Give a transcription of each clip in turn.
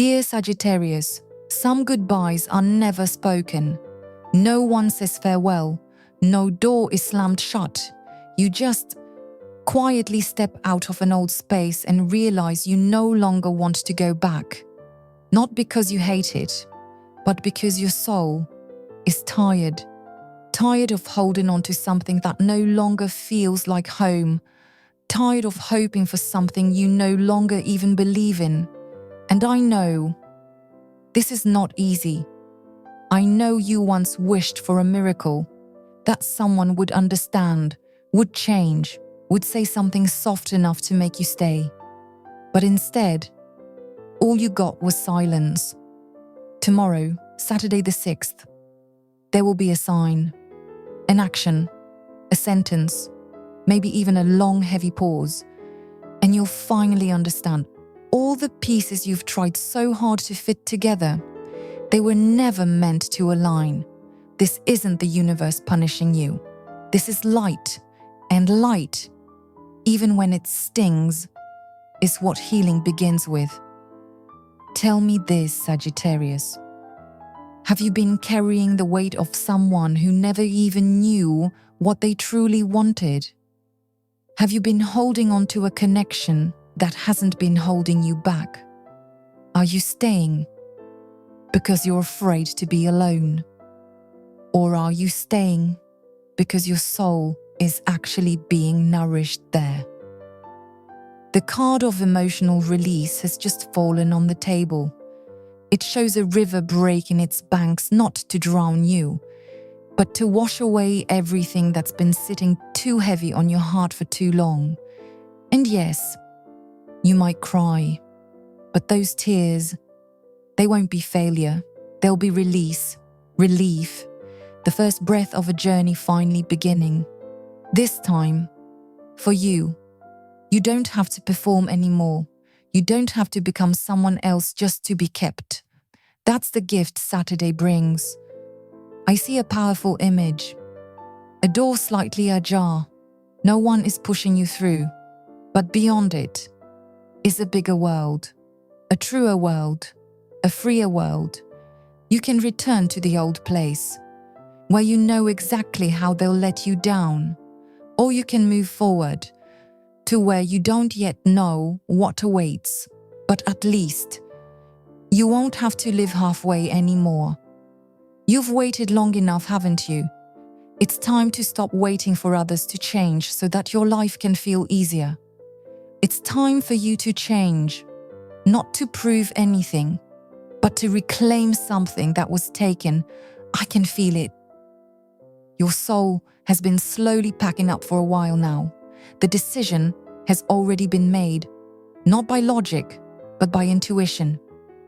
Dear Sagittarius, some goodbyes are never spoken. No one says farewell. No door is slammed shut. You just quietly step out of an old space and realize you no longer want to go back. Not because you hate it, but because your soul is tired. Tired of holding on to something that no longer feels like home. Tired of hoping for something you no longer even believe in. And I know this is not easy. I know you once wished for a miracle, that someone would understand, would change, would say something soft enough to make you stay. But instead, all you got was silence. Tomorrow, Saturday the 6th, there will be a sign, an action, a sentence, maybe even a long, heavy pause, and you'll finally understand all the pieces you've tried so hard to fit together. They were never meant to align. This isn't the universe punishing you. This is light, and light, even when it stings, is what healing begins with. Tell me this, Sagittarius. Have you been carrying the weight of someone who never even knew what they truly wanted? Have you been holding on to a connection that hasn't been holding you back? Are you staying because you're afraid to be alone? Or are you staying because your soul is actually being nourished there? The card of emotional release has just fallen on the table. It shows a river breaking its banks not to drown you, but to wash away everything that's been sitting too heavy on your heart for too long. And yes, you might cry, but those tears, they won't be failure. They'll be release, relief, the first breath of a journey finally beginning. This time, for you, you don't have to perform anymore. You don't have to become someone else just to be kept. That's the gift Saturday brings. I see a powerful image. A door slightly ajar. No one is pushing you through. But beyond it is a bigger world, a truer world, a freer world. You can return to the old place, where you know exactly how they'll let you down, or you can move forward to where you don't yet know what awaits, but at least you won't have to live halfway anymore. You've waited long enough, haven't you? It's time to stop waiting for others to change so that your life can feel easier. It's time for you to change, not to prove anything, but to reclaim something that was taken. I can feel it. Your soul has been slowly packing up for a while now. The decision has already been made, not by logic, but by intuition.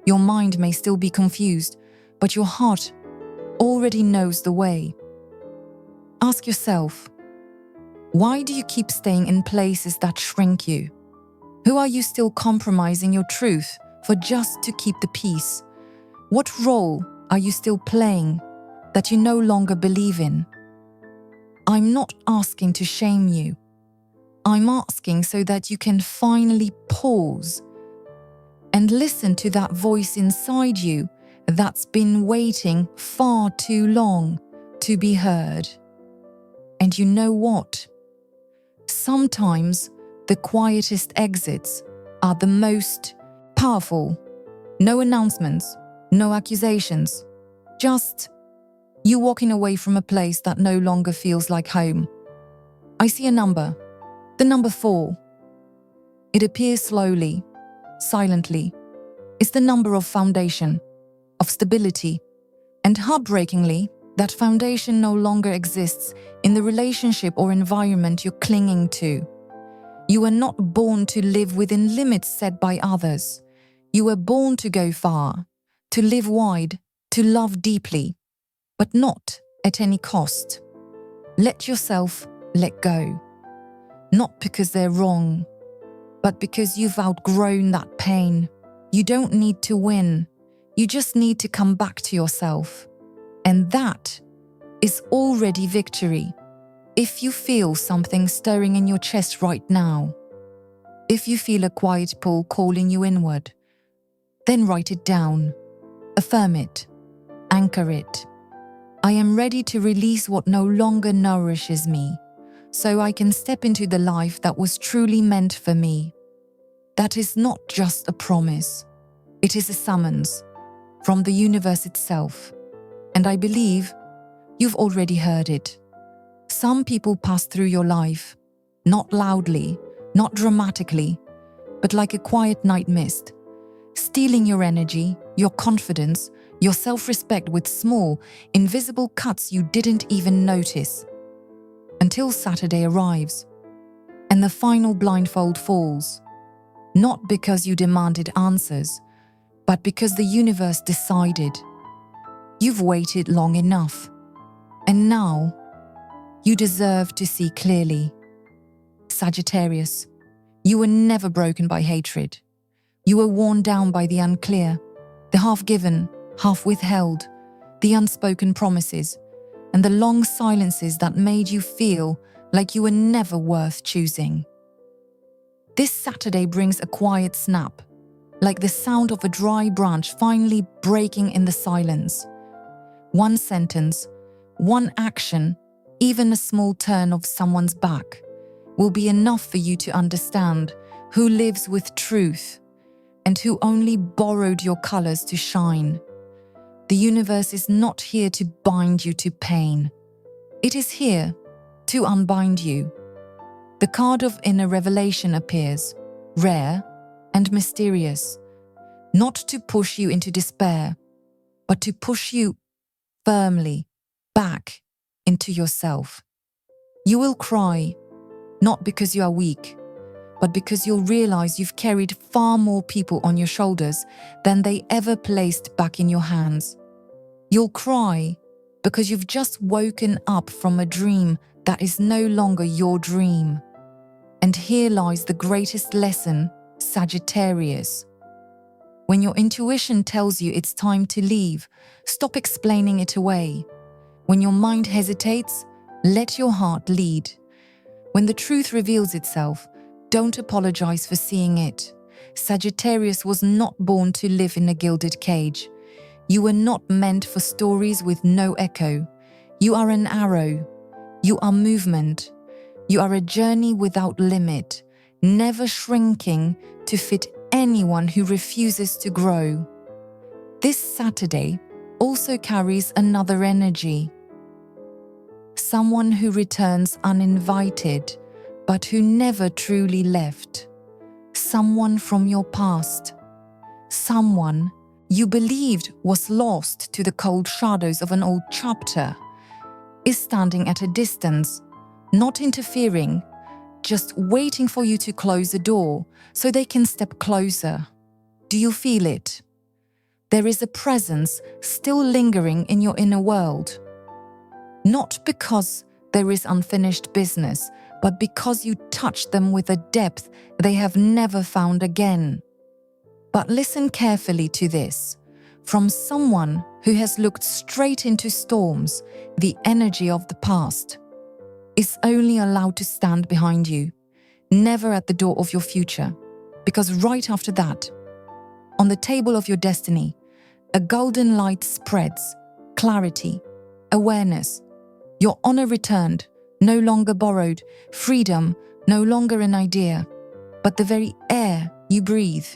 Your mind may still be confused, but your heart already knows the way. Ask yourself, why do you keep staying in places that shrink you? Who are you still compromising your truth for just to keep the peace? What role are you still playing that you no longer believe in? I'm not asking to shame you. I'm asking so that you can finally pause and listen to that voice inside you that's been waiting far too long to be heard. And you know what? Sometimes the quietest exits are the most powerful. No announcements, no accusations, just you walking away from a place that no longer feels like home. I see a number, the number 4. It appears slowly, silently. It's the number of foundation, of stability, and heartbreakingly, that foundation no longer exists in the relationship or environment you're clinging to. You were not born to live within limits set by others. You were born to go far, to live wide, to love deeply, but not at any cost. Let yourself let go. Not because they're wrong, but because you've outgrown that pain. You don't need to win. You just need to come back to yourself. And that is already victory. If you feel something stirring in your chest right now, if you feel a quiet pull calling you inward, Then write it down. Affirm it. Anchor it. I am ready to release what no longer nourishes me, so I can step into the life that was truly meant for me. That is not just a promise. It is a summons from the universe itself. And I believe you've already heard it. Some people pass through your life, not loudly, not dramatically, but like a quiet night mist, stealing your energy, your confidence, your self-respect with small, invisible cuts you didn't even notice. Until Saturday arrives, and the final blindfold falls. Not because you demanded answers, but because the universe decided. You've waited long enough, and now you deserve to see clearly. Sagittarius, you were never broken by hatred. You were worn down by the unclear, the half-given, half-withheld, the unspoken promises, and the long silences that made you feel like you were never worth choosing. This Saturday brings a quiet snap, like the sound of a dry branch finally breaking in the silence. One sentence, one action, even a small turn of someone's back, will be enough for you to understand who lives with truth and who only borrowed your colors to shine. The universe is not here to bind you to pain. It is here to unbind you. The card of inner revelation appears, rare and mysterious, not to push you into despair, but to push you firmly back into yourself. You will cry, not because you are weak, but because you'll realize you've carried far more people on your shoulders than they ever placed back in your hands. You'll cry because you've just woken up from a dream that is no longer your dream. And here lies the greatest lesson, Sagittarius. When your intuition tells you it's time to leave, stop explaining it away. When your mind hesitates, let your heart lead. When the truth reveals itself, don't apologize for seeing it. Sagittarius was not born to live in a gilded cage. You were not meant for stories with no echo. You are an arrow. You are movement. You are a journey without limit, never shrinking to fit anyone who refuses to grow. This Saturday also carries another energy. Someone who returns uninvited, but who never truly left. Someone from your past. Someone you believed was lost to the cold shadows of an old chapter, is standing at a distance, not interfering, just waiting for you to close the door so they can step closer. Do you feel it? There is a presence still lingering in your inner world. Not because there is unfinished business, but because you touch them with a depth they have never found again. But listen carefully to this. From someone who has looked straight into storms, the energy of the past is only allowed to stand behind you, never at the door of your future. Because right after that, on the table of your destiny, a golden light spreads, clarity, awareness, your honor returned, no longer borrowed, freedom, no longer an idea, but the very air you breathe.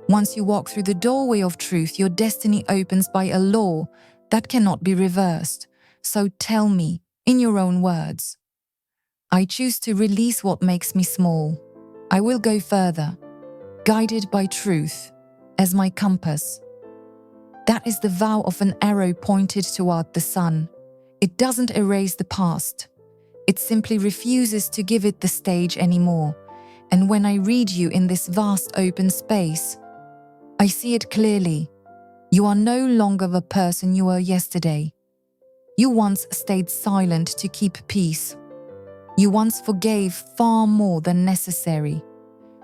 Once you walk through the doorway of truth, your destiny opens by a law that cannot be reversed. So tell me, in your own words, I choose to release what makes me small. I will go further, guided by truth as my compass. That is the vow of an arrow pointed toward the sun. It doesn't erase the past. It simply refuses to give it the stage anymore. And when I read you in this vast open space, I see it clearly. You are no longer the person you were yesterday. You once stayed silent to keep peace. You once forgave far more than necessary.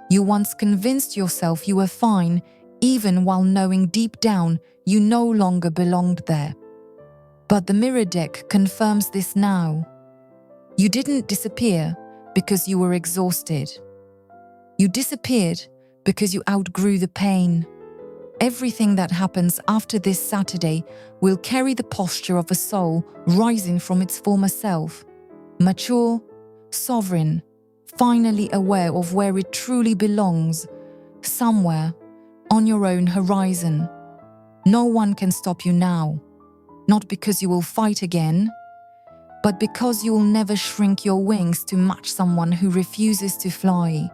You once convinced yourself you were fine, even while knowing deep down you no longer belonged there. But the mirror deck confirms this now. You didn't disappear because you were exhausted. You disappeared because you outgrew the pain. Everything that happens after this Saturday will carry the posture of a soul rising from its former self, mature, sovereign, finally aware of where it truly belongs, somewhere on your own horizon. No one can stop you now, not because you will fight again, but because you will never shrink your wings to match someone who refuses to fly.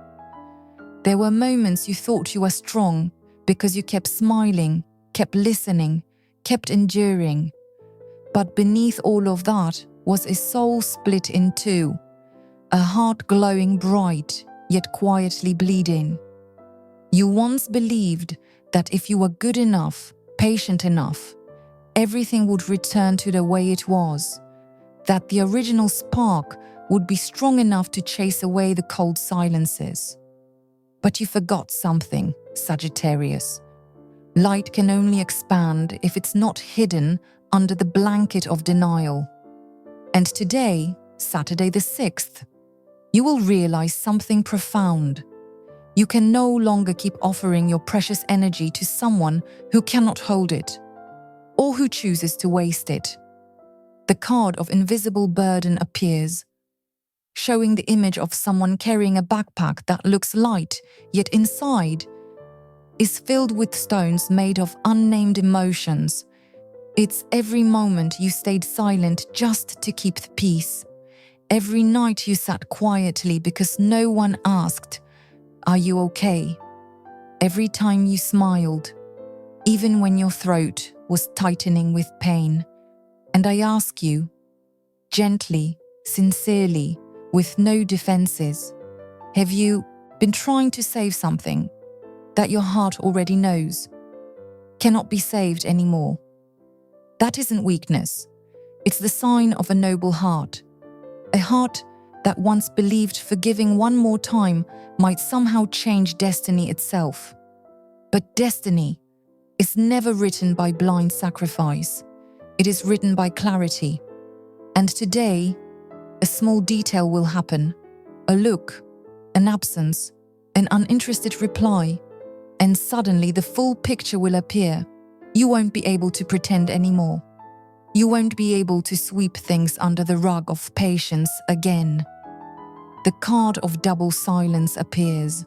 There were moments you thought you were strong because you kept smiling, kept listening, kept enduring. But beneath all of that was a soul split in two, a heart glowing bright, yet quietly bleeding. You once believed that if you were good enough, patient enough, everything would return to the way it was, that the original spark would be strong enough to chase away the cold silences. But you forgot something, Sagittarius. Light can only expand if it's not hidden under the blanket of denial. And today, Saturday the 6th, you will realize something profound. You can no longer keep offering your precious energy to someone who cannot hold it, or who chooses to waste it. The card of invisible burden appears, showing the image of someone carrying a backpack that looks light, yet inside is filled with stones made of unnamed emotions. It's every moment you stayed silent just to keep the peace. Every night you sat quietly because no one asked, "Are you okay?" Every time you smiled, even when your throat was tightening with pain. And I ask you, gently, sincerely, with no defenses, have you been trying to save something that your heart already knows cannot be saved anymore? That isn't weakness. It's the sign of a noble heart. A heart that once believed forgiving one more time might somehow change destiny itself. But destiny is never written by blind sacrifice. It is written by clarity. And today, a small detail will happen. A look, an absence, an uninterested reply, and suddenly the full picture will appear. You won't be able to pretend anymore. You won't be able to sweep things under the rug of patience again. The card of double silence appears,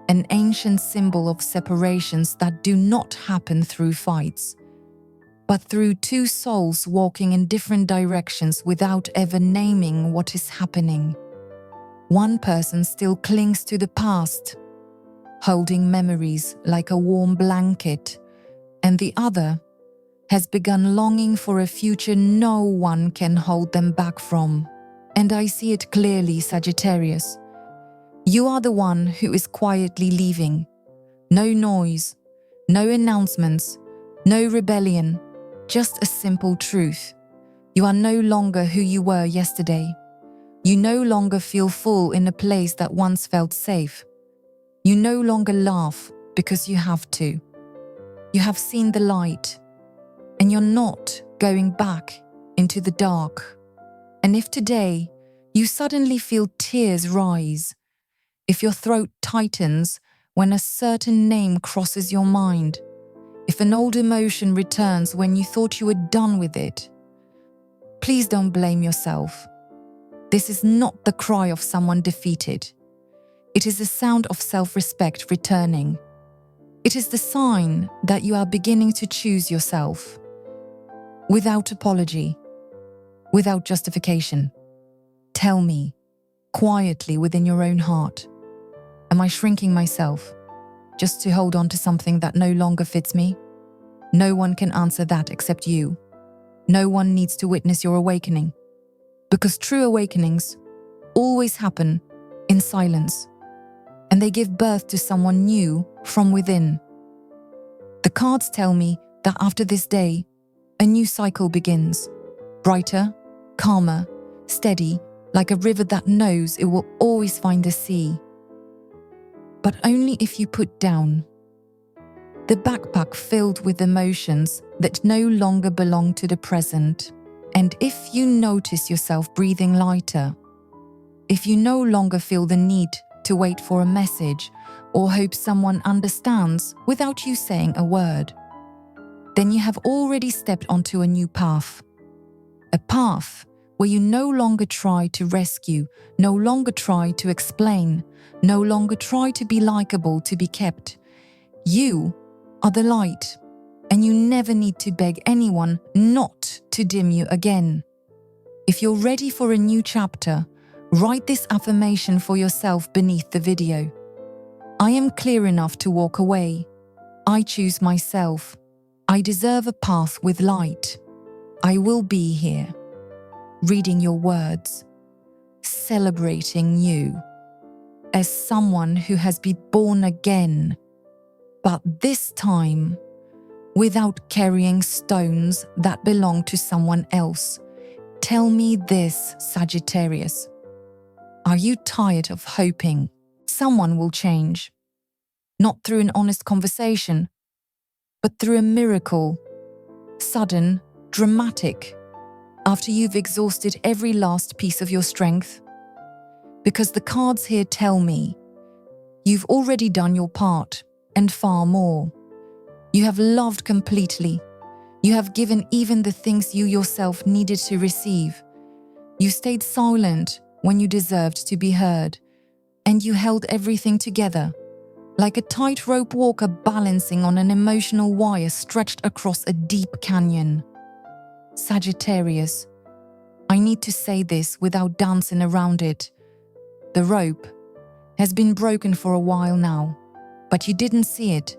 an ancient symbol of separations that do not happen through fights, but through two souls walking in different directions without ever naming what is happening. One person still clings to the past, holding memories like a warm blanket, and the other has begun longing for a future no one can hold them back from. And I see it clearly, Sagittarius. You are the one who is quietly leaving. No noise, no announcements, no rebellion, just a simple truth. You are no longer who you were yesterday. You no longer feel full in a place that once felt safe. You no longer laugh because you have to. You have seen the light, and you're not going back into the dark. And if today you suddenly feel tears rise, if your throat tightens when a certain name crosses your mind, if an old emotion returns when you thought you were done with it, please don't blame yourself. This is not the cry of someone defeated. It is the sound of self-respect returning. It is the sign that you are beginning to choose yourself. Without apology, without justification. Tell me, quietly within your own heart, am I shrinking myself just to hold on to something that no longer fits me? No one can answer that except you. No one needs to witness your awakening, because true awakenings always happen in silence, and they give birth to someone new from within. The cards tell me that after this day, a new cycle begins, brighter, calmer, steady, like a river that knows it will always find the sea. But only if you put down the backpack filled with emotions that no longer belong to the present. And if you notice yourself breathing lighter, if you no longer feel the need to wait for a message or hope someone understands without you saying a word, then you have already stepped onto a new path. A path where you no longer try to rescue, no longer try to explain, no longer try to be likable to be kept. You are the light, and you never need to beg anyone not to dim you again. If you're ready for a new chapter, write this affirmation for yourself beneath the video. I am clear enough to walk away. I choose myself. I deserve a path with light. I will be here. Reading your words, celebrating you as someone who has been born again, but this time without carrying stones that belong to someone else. Tell me this, Sagittarius. Are you tired of hoping someone will change? Not through an honest conversation, but through a miracle, sudden, dramatic, after you've exhausted every last piece of your strength? Because the cards here tell me you've already done your part and far more. You have loved completely. You have given even the things you yourself needed to receive. You stayed silent when you deserved to be heard, and you held everything together, like a tightrope walker balancing on an emotional wire stretched across a deep canyon. Sagittarius, I need to say this without dancing around it. The rope has been broken for a while now, but you didn't see it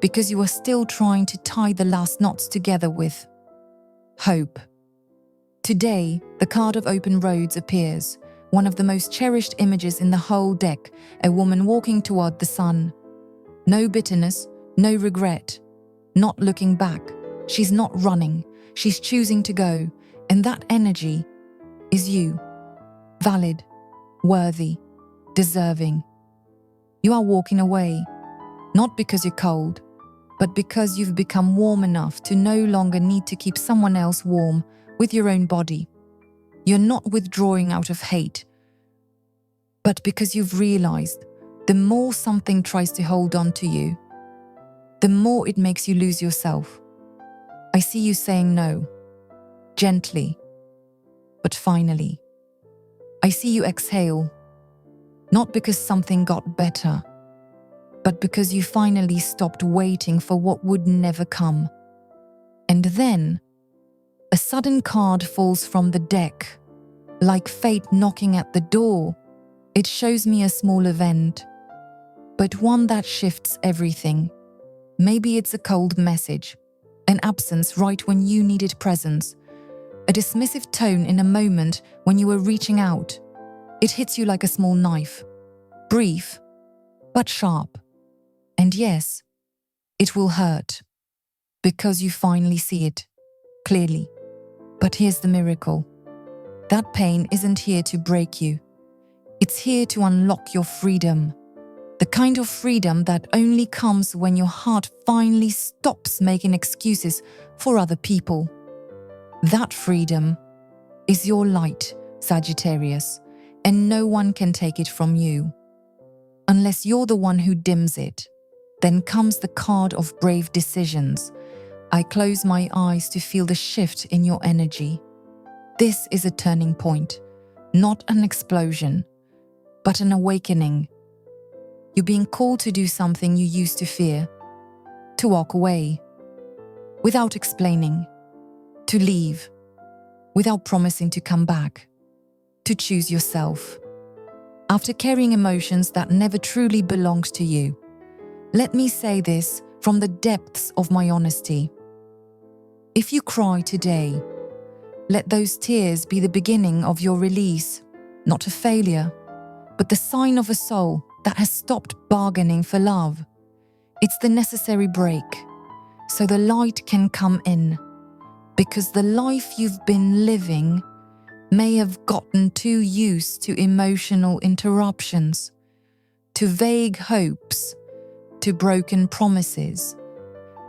because you were still trying to tie the last knots together with hope. Today, the card of open roads appears, one of the most cherished images in the whole deck, a woman walking toward the sun. No bitterness, no regret, not looking back. She's not running, she's choosing to go, and that energy is you. Valid, worthy, deserving. You are walking away, not because you're cold, but because you've become warm enough to no longer need to keep someone else warm with your own body. You're not withdrawing out of hate, but because you've realized the more something tries to hold on to you, the more it makes you lose yourself. I see you saying no, gently, but finally. I see you exhale, not because something got better, but because you finally stopped waiting for what would never come. And then, a sudden card falls from the deck, like fate knocking at the door. It shows me a small event, but one that shifts everything. Maybe it's a cold message, an absence right when you needed presence, a dismissive tone in a moment when you were reaching out. It hits you like a small knife, brief, but sharp. And yes, it will hurt, because you finally see it clearly. But here's the miracle. That pain isn't here to break you. It's here to unlock your freedom. The kind of freedom that only comes when your heart finally stops making excuses for other people. That freedom is your light, Sagittarius, and no one can take it from you. Unless you're the one who dims it. Then comes the card of brave decisions. I close my eyes to feel the shift in your energy. This is a turning point, not an explosion, but an awakening. You're being called to do something you used to fear, to walk away, without explaining, to leave, without promising to come back, to choose yourself. After carrying emotions that never truly belonged to you, let me say this from the depths of my honesty. If you cry today, let those tears be the beginning of your release, not a failure, but the sign of a soul that has stopped bargaining for love. It's the necessary break, so the light can come in, because the life you've been living may have gotten too used to emotional interruptions, to vague hopes, to broken promises,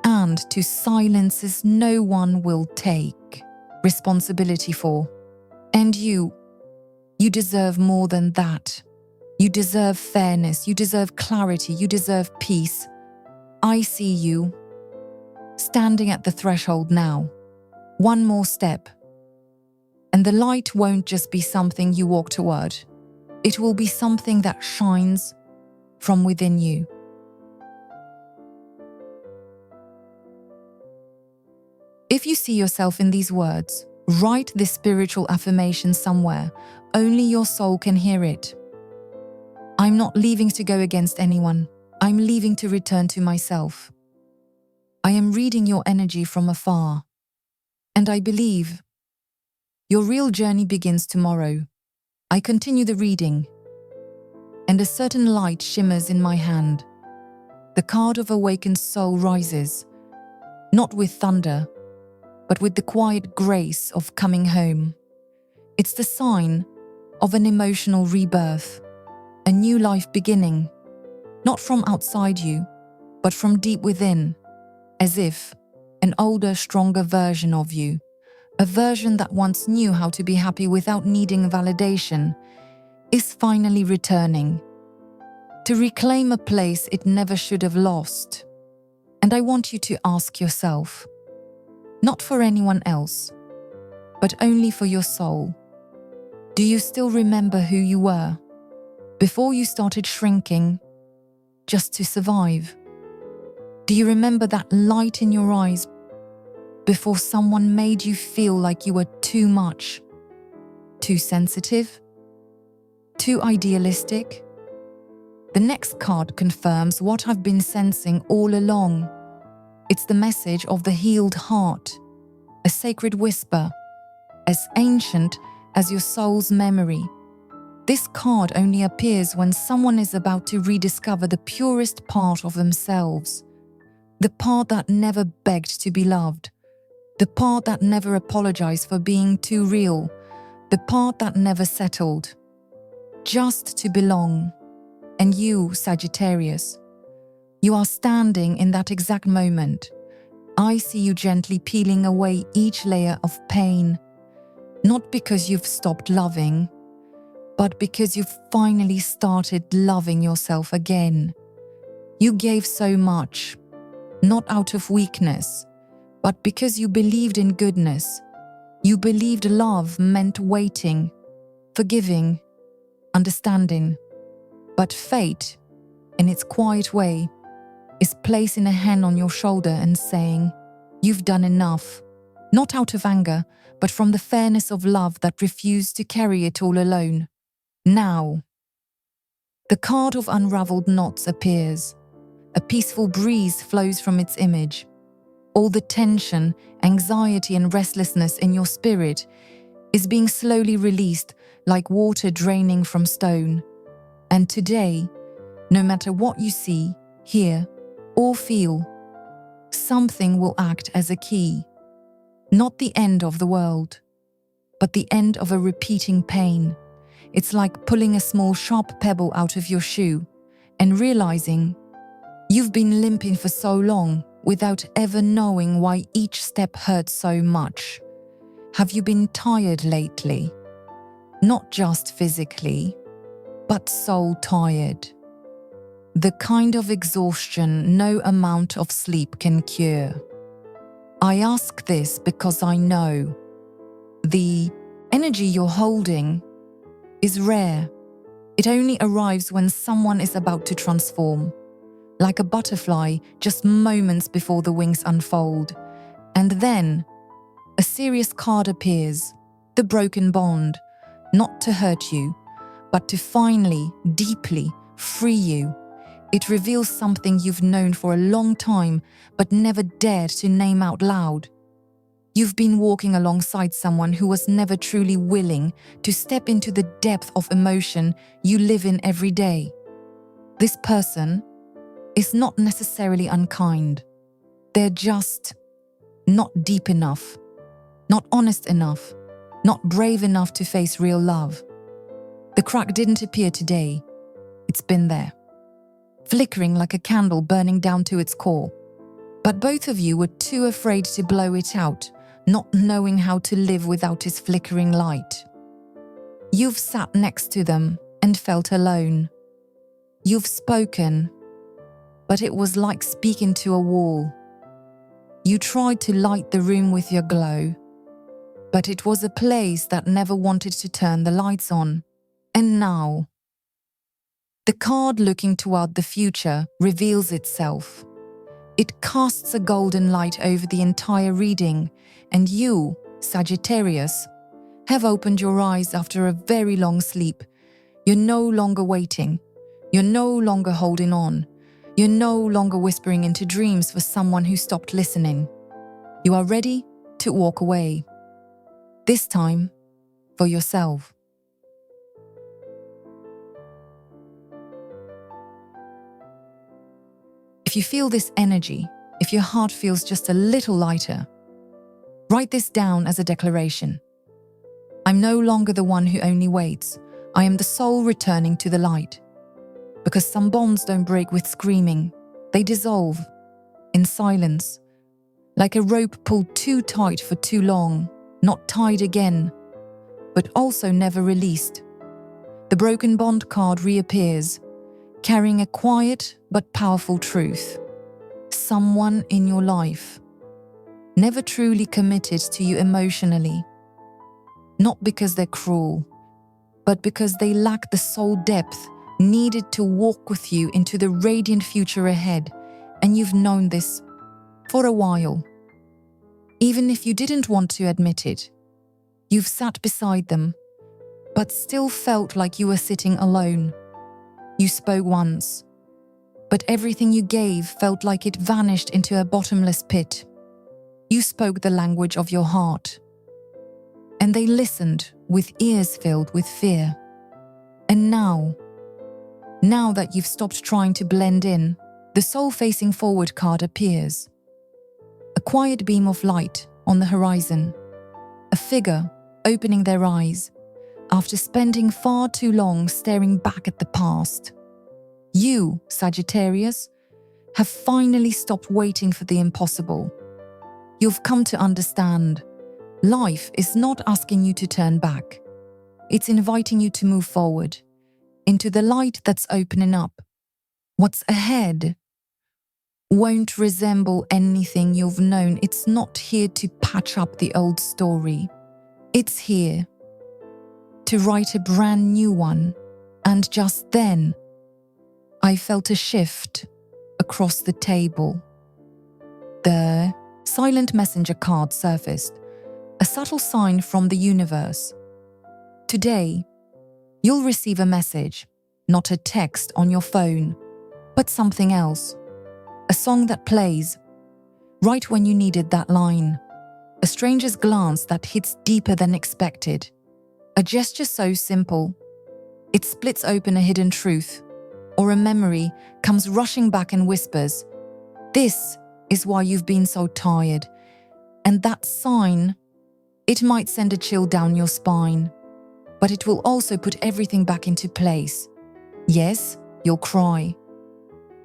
and to silences no one will take responsibility for. And you deserve more than that. You deserve fairness, you deserve clarity, you deserve peace. I see you standing at the threshold now. One more step. And the light won't just be something you walk toward. It will be something that shines from within you. If you see yourself in these words, write this spiritual affirmation somewhere. Only your soul can hear it. I'm not leaving to go against anyone. I'm leaving to return to myself. I am reading your energy from afar. And I believe your real journey begins tomorrow. I continue the reading. And a certain light shimmers in my hand. The card of awakened soul rises, not with thunder, but with the quiet grace of coming home. It's the sign of an emotional rebirth, a new life beginning, not from outside you, but from deep within, as if an older, stronger version of you, a version that once knew how to be happy without needing validation, is finally returning to reclaim a place it never should have lost. And I want you to ask yourself, not for anyone else, but only for your soul, do you still remember who you were before you started shrinking just to survive? Do you remember that light in your eyes before someone made you feel like you were too much, too sensitive, too idealistic? The next card confirms what I've been sensing all along. It's the message of the healed heart, a sacred whisper, as ancient as your soul's memory. This card only appears when someone is about to rediscover the purest part of themselves, the part that never begged to be loved, the part that never apologized for being too real, the part that never settled, just to belong. And you, Sagittarius, you are standing in that exact moment. I see you gently peeling away each layer of pain, not because you've stopped loving, but because you've finally started loving yourself again. You gave so much, not out of weakness, but because you believed in goodness. You believed love meant waiting, forgiving, understanding. But fate, in its quiet way, is placing a hand on your shoulder and saying, you've done enough, not out of anger, but from the fairness of love that refused to carry it all alone. Now, the card of unraveled knots appears. A peaceful breeze flows from its image. All the tension, anxiety, and restlessness in your spirit is being slowly released like water draining from stone. And today, no matter what you see, hear, or feel, something will act as a key. Not the end of the world, but the end of a repeating pain. It's like pulling a small sharp pebble out of your shoe and realizing you've been limping for so long without ever knowing why each step hurt so much. Have you been tired lately? Not just physically, but soul tired. The kind of exhaustion no amount of sleep can cure. I ask this because I know the energy you're holding is rare. It only arrives when someone is about to transform, like a butterfly just moments before the wings unfold. And then a serious card appears, the broken bond, not to hurt you, but to finally, deeply free you. It reveals something you've known for a long time but never dared to name out loud. You've been walking alongside someone who was never truly willing to step into the depth of emotion you live in every day. This person is not necessarily unkind. They're just not deep enough, not honest enough, not brave enough to face real love. The crack didn't appear today. It's been there, flickering like a candle burning down to its core. But both of you were too afraid to blow it out, not knowing how to live without its flickering light. You've sat next to them and felt alone. You've spoken, but it was like speaking to a wall. You tried to light the room with your glow, but it was a place that never wanted to turn the lights on. And now, the card looking toward the future reveals itself. It casts a golden light over the entire reading, and you, Sagittarius, have opened your eyes after a very long sleep. You're no longer waiting. You're no longer holding on. You're no longer whispering into dreams for someone who stopped listening. You are ready to walk away. This time, for yourself. If you feel this energy, if your heart feels just a little lighter, write this down as a declaration. I'm no longer the one who only waits. I am the soul returning to the light. Because some bonds don't break with screaming. They dissolve in silence, like a rope pulled too tight for too long, not tied again, but also never released. The broken bond card reappears, carrying a quiet but powerful truth. Someone in your life never truly committed to you emotionally, not because they're cruel, but because they lack the soul depth needed to walk with you into the radiant future ahead, and you've known this for a while. Even if you didn't want to admit it, you've sat beside them, but still felt like you were sitting alone. You spoke once, but everything you gave felt like it vanished into a bottomless pit. You spoke the language of your heart, and they listened with ears filled with fear. And now that you've stopped trying to blend in, the soul facing forward card appears. A quiet beam of light on the horizon, a figure opening their eyes after spending far too long staring back at the past. You, Sagittarius, have finally stopped waiting for the impossible. You've come to understand life is not asking you to turn back. It's inviting you to move forward, into the light that's opening up. What's ahead won't resemble anything you've known. It's not here to patch up the old story. It's here to write a brand new one. And just then, I felt a shift across the table. The silent messenger card surfaced, a subtle sign from the universe. Today, you'll receive a message, not a text on your phone, but something else. A song that plays right when you needed that line. A stranger's glance that hits deeper than expected. A gesture so simple, it splits open a hidden truth. Or a memory comes rushing back and whispers, "This is why you've been so tired." And that sign, it might send a chill down your spine, but it will also put everything back into place. Yes, you'll cry,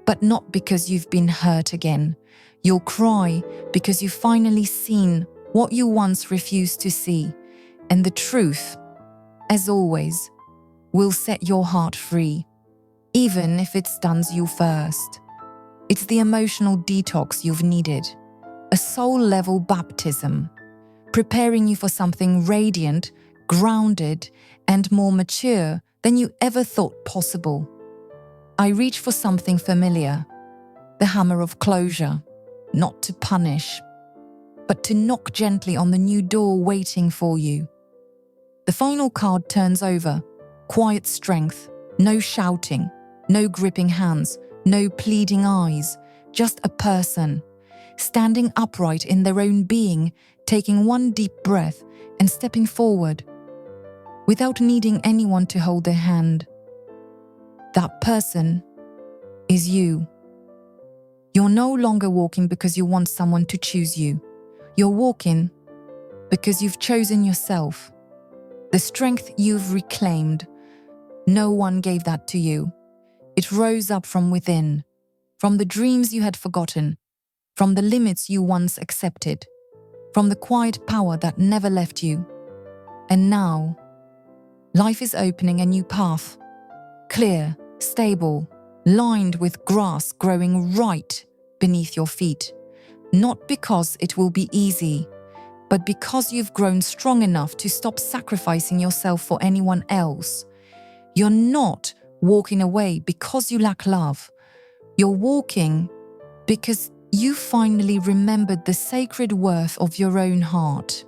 but not because you've been hurt again. You'll cry because you've finally seen what you once refused to see, and the truth, as always, will set your heart free, even if it stuns you first. It's the emotional detox you've needed, a soul-level baptism, preparing you for something radiant, grounded, and more mature than you ever thought possible. I reach for something familiar, the hammer of closure, not to punish, but to knock gently on the new door waiting for you. The final card turns over, quiet strength, no shouting, no gripping hands, no pleading eyes, just a person, standing upright in their own being, taking one deep breath and stepping forward, without needing anyone to hold their hand. That person is you. You're no longer walking because you want someone to choose you. You're walking because you've chosen yourself. The strength you've reclaimed, no one gave that to you. It rose up from within, from the dreams you had forgotten, from the limits you once accepted, from the quiet power that never left you. And now, life is opening a new path, clear, stable, lined with grass growing right beneath your feet. Not because it will be easy, but because you've grown strong enough to stop sacrificing yourself for anyone else. You're not walking away because you lack love. You're walking because you finally remembered the sacred worth of your own heart.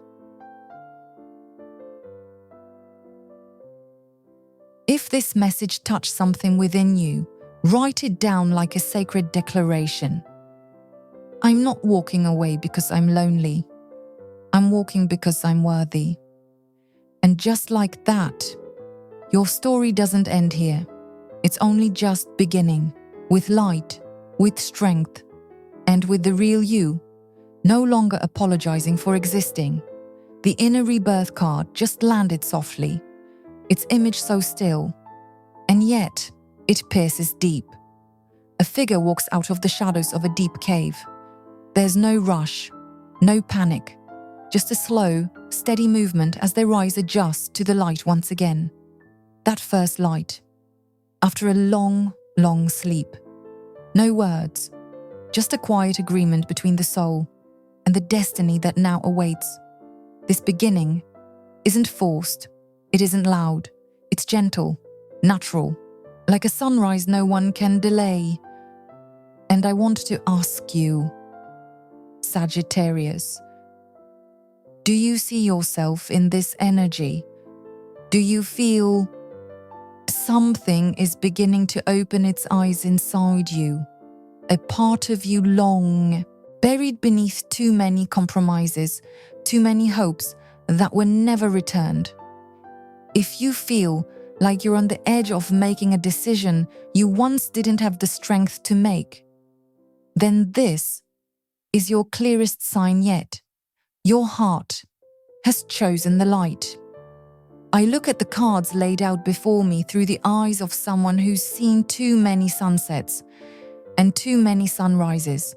If this message touched something within you, write it down like a sacred declaration. I'm not walking away because I'm lonely. I'm walking because I'm worthy. And just like that, your story doesn't end here. It's only just beginning, with light, with strength, and with the real you, no longer apologizing for existing. The inner rebirth card just landed softly, its image so still, and yet it pierces deep. A figure walks out of the shadows of a deep cave. There's no rush, no panic, just a slow, steady movement as their eyes adjust to the light once again. That first light, after a long, long sleep. No words, just a quiet agreement between the soul and the destiny that now awaits. This beginning isn't forced, it isn't loud, it's gentle, natural, like a sunrise no one can delay. And I want to ask you, Sagittarius, do you see yourself in this energy? Do you feel something is beginning to open its eyes inside you? A part of you long, buried beneath too many compromises, too many hopes that were never returned. If you feel like you're on the edge of making a decision you once didn't have the strength to make, then this is your clearest sign yet. Your heart has chosen the light. I look at the cards laid out before me through the eyes of someone who's seen too many sunsets and too many sunrises.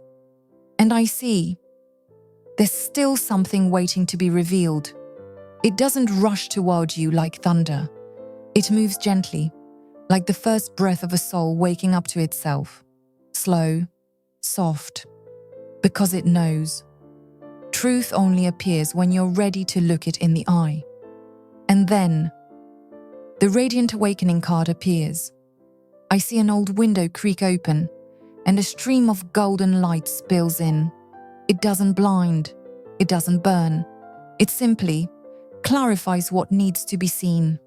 And I see there's still something waiting to be revealed. It doesn't rush toward you like thunder. It moves gently, like the first breath of a soul waking up to itself. Slow, soft, because it knows. Truth only appears when you're ready to look it in the eye. And then, the Radiant Awakening card appears. I see an old window creak open, and a stream of golden light spills in. It doesn't blind, it doesn't burn. It simply clarifies what needs to be seen.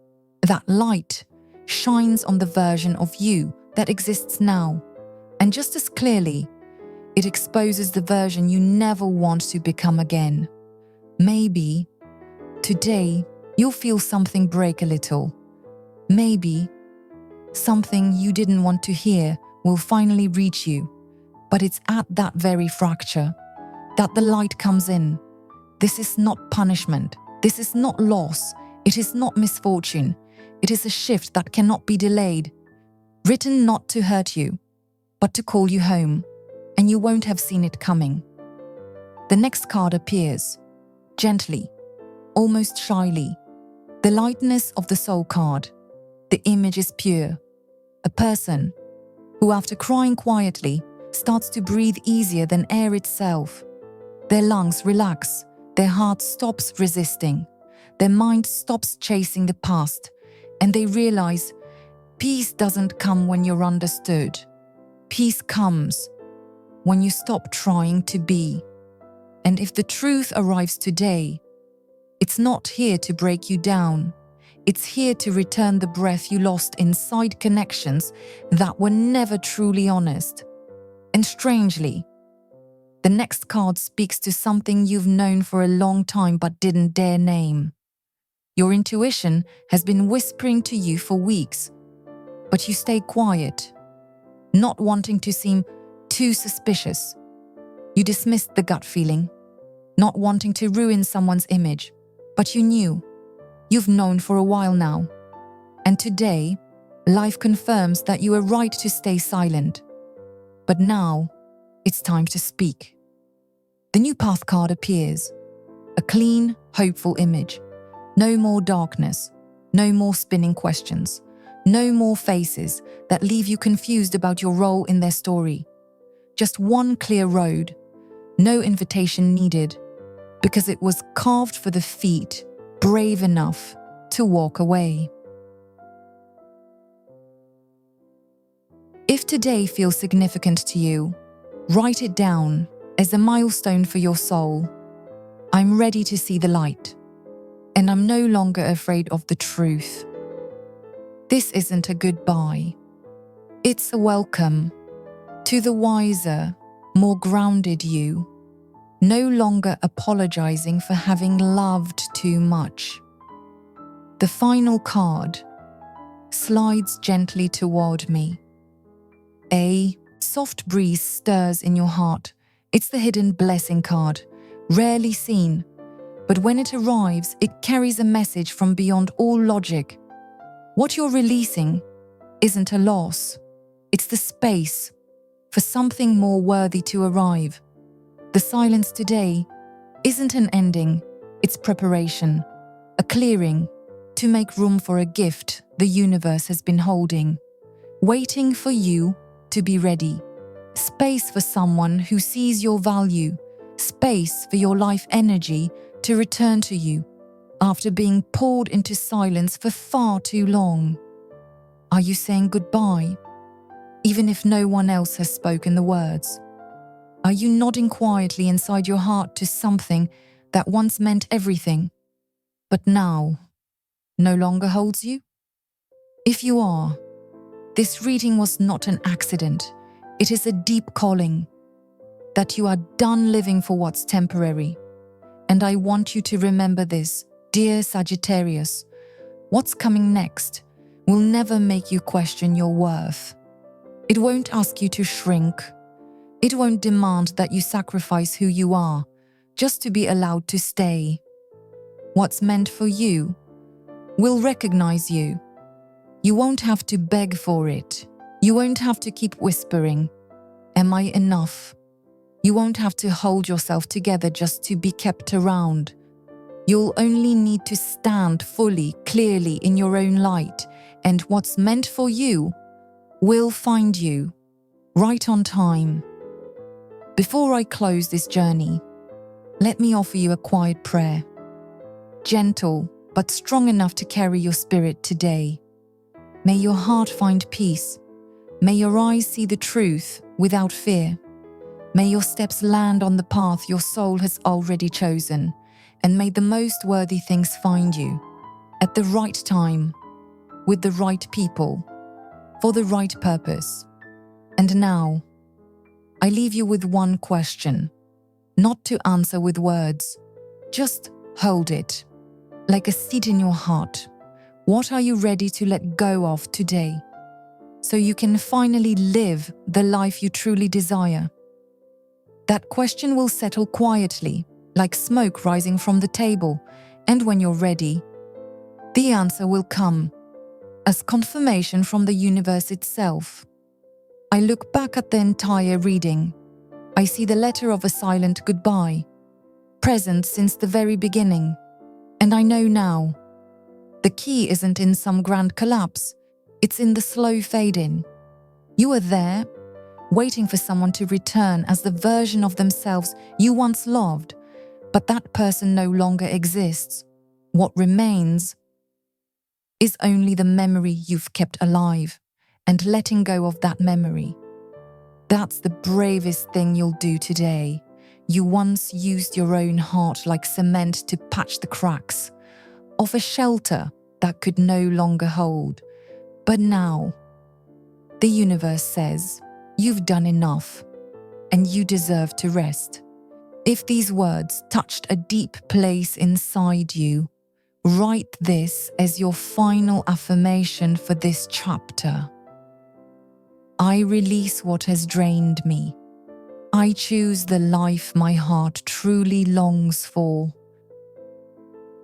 That light shines on the version of you that exists now, and just as clearly, it exposes the version you never want to become again. Maybe today you'll feel something break a little. Maybe something you didn't want to hear will finally reach you. But it's at that very fracture that the light comes in. This is not punishment. This is not loss. It is not misfortune. It is a shift that cannot be delayed. Written not to hurt you, but to call you home. And you won't have seen it coming. The next card appears, gently, almost shyly. The lightness of the soul card. The image is pure. A person who, after crying quietly, starts to breathe easier than air itself. Their lungs relax, their heart stops resisting, their mind stops chasing the past, and they realize peace doesn't come when you're understood. Peace comes when you stop trying to be. And if the truth arrives today, it's not here to break you down. It's here to return the breath you lost inside connections that were never truly honest. And strangely, the next card speaks to something you've known for a long time but didn't dare name. Your intuition has been whispering to you for weeks, but you stay quiet, not wanting to seem too suspicious. You dismissed the gut feeling, not wanting to ruin someone's image, but you knew. You've known for a while now. And today, life confirms that you were right to stay silent. But now, it's time to speak. The new path card appears. A clean, hopeful image. No more darkness. No more spinning questions. No more faces that leave you confused about your role in their story. Just one clear road, no invitation needed, because it was carved for the feet brave enough to walk away. If today feels significant to you, write it down as a milestone for your soul. I'm ready to see the light, and I'm no longer afraid of the truth. This isn't a goodbye. It's a welcome to the wiser, more grounded you, no longer apologizing for having loved too much. The final card slides gently toward me. A soft breeze stirs in your heart. It's the hidden blessing card, rarely seen, but when it arrives, it carries a message from beyond all logic. What you're releasing isn't a loss. It's the space for something more worthy to arrive. The silence today isn't an ending, it's preparation, a clearing to make room for a gift the universe has been holding, waiting for you to be ready. Space for someone who sees your value, space for your life energy to return to you after being poured into silence for far too long. Are you saying goodbye, even if no one else has spoken the words? Are you nodding quietly inside your heart to something that once meant everything, but now no longer holds you? If you are, this reading was not an accident. It is a deep calling that you are done living for what's temporary. And I want you to remember this, dear Sagittarius. What's coming next will never make you question your worth. It won't ask you to shrink. It won't demand that you sacrifice who you are just to be allowed to stay. What's meant for you will recognize you. You won't have to beg for it. You won't have to keep whispering, "Am I enough?" You won't have to hold yourself together just to be kept around. You'll only need to stand fully, clearly in your own light, and what's meant for you will find you right on time. Before I close this journey, let me offer you a quiet prayer. Gentle, but strong enough to carry your spirit today. May your heart find peace. May your eyes see the truth without fear. May your steps land on the path your soul has already chosen, and may the most worthy things find you at the right time, with the right people, for the right purpose. And now, I leave you with one question, not to answer with words. Just hold it, like a seed in your heart. What are you ready to let go of today, so you can finally live the life you truly desire? That question will settle quietly, like smoke rising from the table, and when you're ready, the answer will come as confirmation from the universe itself. I look back at the entire reading. I see the letter of a silent goodbye, present since the very beginning. And I know now, the key isn't in some grand collapse, it's in the slow fade-in. You are there, waiting for someone to return as the version of themselves you once loved, but that person no longer exists. What remains is only the memory you've kept alive, and letting go of that memory. That's the bravest thing you'll do today. You once used your own heart like cement to patch the cracks of a shelter that could no longer hold. But now, the universe says, you've done enough, and you deserve to rest. If these words touched a deep place inside you, write this as your final affirmation for this chapter. I release what has drained me. I choose the life my heart truly longs for.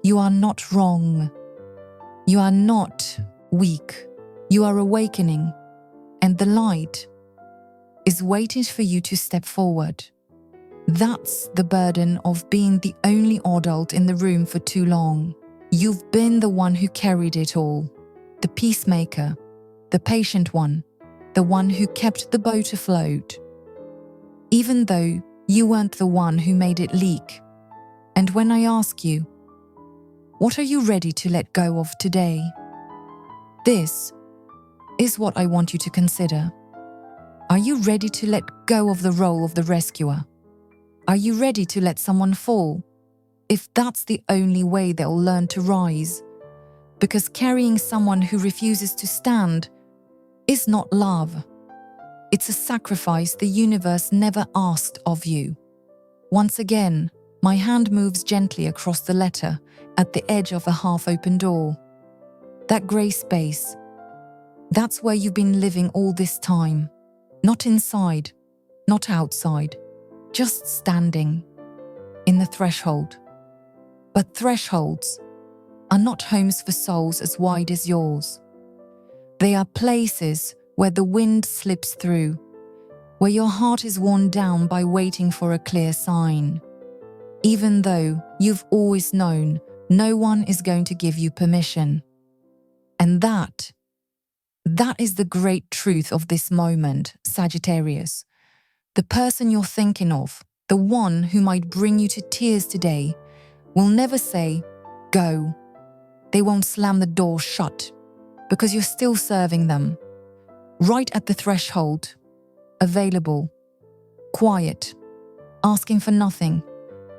You are not wrong. You are not weak. You are awakening, and the light is waiting for you to step forward. That's the burden of being the only adult in the room for too long. You've been the one who carried it all, the peacemaker, the patient one, the one who kept the boat afloat. Even though you weren't the one who made it leak. And when I ask you, what are you ready to let go of today? This is what I want you to consider. Are you ready to let go of the role of the rescuer? Are you ready to let someone fall? If that's the only way they'll learn to rise. Because carrying someone who refuses to stand is not love. It's a sacrifice the universe never asked of you. Once again, my hand moves gently across the letter at the edge of a half-open door. That grey space, that's where you've been living all this time. Not inside, not outside, just standing in the threshold. But thresholds are not homes for souls as wide as yours. They are places where the wind slips through, where your heart is worn down by waiting for a clear sign. Even though you've always known no one is going to give you permission. And that is the great truth of this moment, Sagittarius. The person you're thinking of, the one who might bring you to tears today, will never say, go. They won't slam the door shut, because you're still serving them. Right at the threshold, available, quiet, asking for nothing.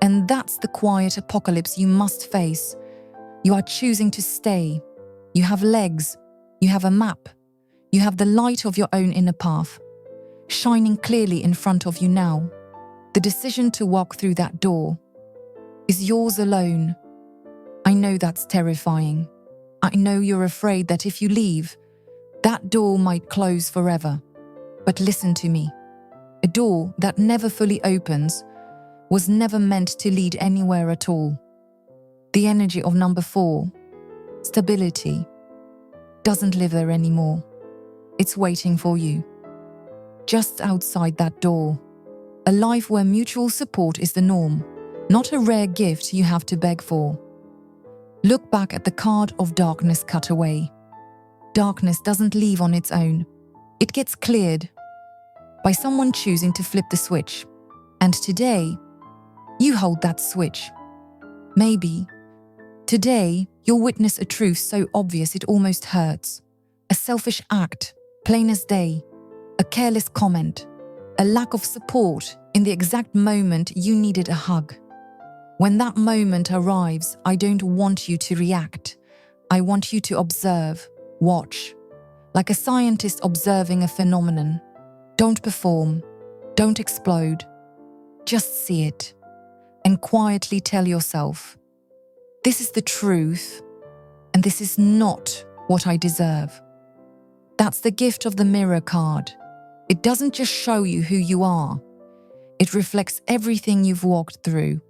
And that's the quiet apocalypse you must face. You are choosing to stay. You have legs. You have a map. You have the light of your own inner path, shining clearly in front of you now. The decision to walk through that door is yours alone. I know that's terrifying. I know you're afraid that if you leave, that door might close forever. But listen to me. A door that never fully opens was never meant to lead anywhere at all. The energy of number 4, stability, doesn't live there anymore. It's waiting for you. Just outside that door. A life where mutual support is the norm, not a rare gift you have to beg for. Look back at the card of darkness cut away. Darkness doesn't leave on its own. It gets cleared by someone choosing to flip the switch. And today, you hold that switch. Maybe today you'll witness a truth so obvious it almost hurts. A selfish act, plain as day. A careless comment. A lack of support in the exact moment you needed a hug. When that moment arrives, I don't want you to react. I want you to observe, watch. Like a scientist observing a phenomenon. Don't perform. Don't explode. Just see it. And quietly tell yourself, this is the truth, and this is not what I deserve. That's the gift of the mirror card. It doesn't just show you who you are. It reflects everything you've walked through.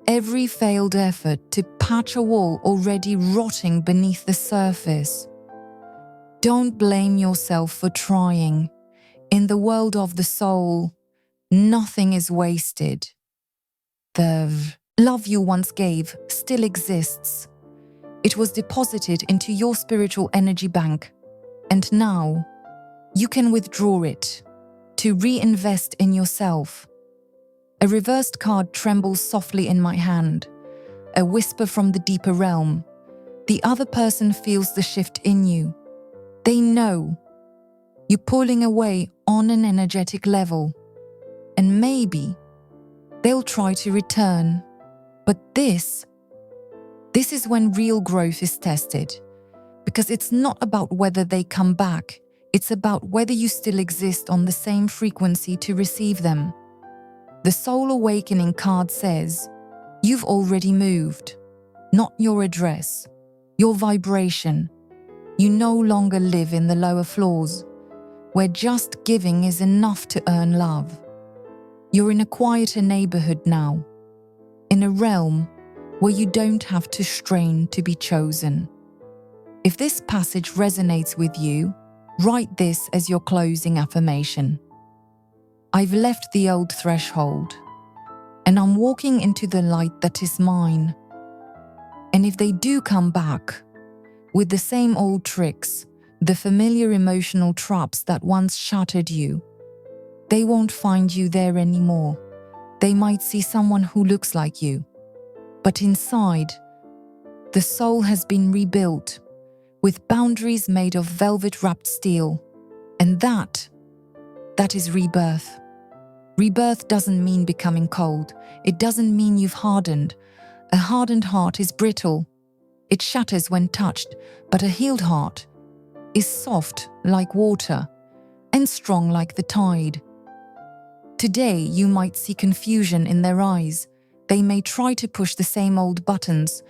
Every failed effort to patch a wall already rotting beneath the surface. Don't blame yourself for trying. In the world of the soul, nothing is wasted. The love you once gave still exists. It was deposited into your spiritual energy bank, and now you can withdraw it to reinvest in yourself. A reversed card trembles softly in my hand, a whisper from the deeper realm. The other person feels the shift in you. They know you're pulling away on an energetic level, and maybe they'll try to return. But this is when real growth is tested, because it's not about whether they come back, it's about whether you still exist on the same frequency to receive them. The Soul Awakening card says, you've already moved, not your address, your vibration. You no longer live in the lower floors, where just giving is enough to earn love. You're in a quieter neighborhood now, in a realm where you don't have to strain to be chosen. If this passage resonates with you, write this as your closing affirmation. I've left the old threshold, and I'm walking into the light that is mine. And if they do come back with the same old tricks, The familiar emotional traps that once shattered you, they won't find you there anymore. They might see someone who looks like you, but inside, the soul has been rebuilt with boundaries made of velvet-wrapped steel. And that is rebirth. Rebirth doesn't mean becoming cold. It doesn't mean you've hardened. A hardened heart is brittle. It shatters when touched, but a healed heart is soft like water and strong like the tide. Today, you might see confusion in their eyes. They may try to push the same old buttons: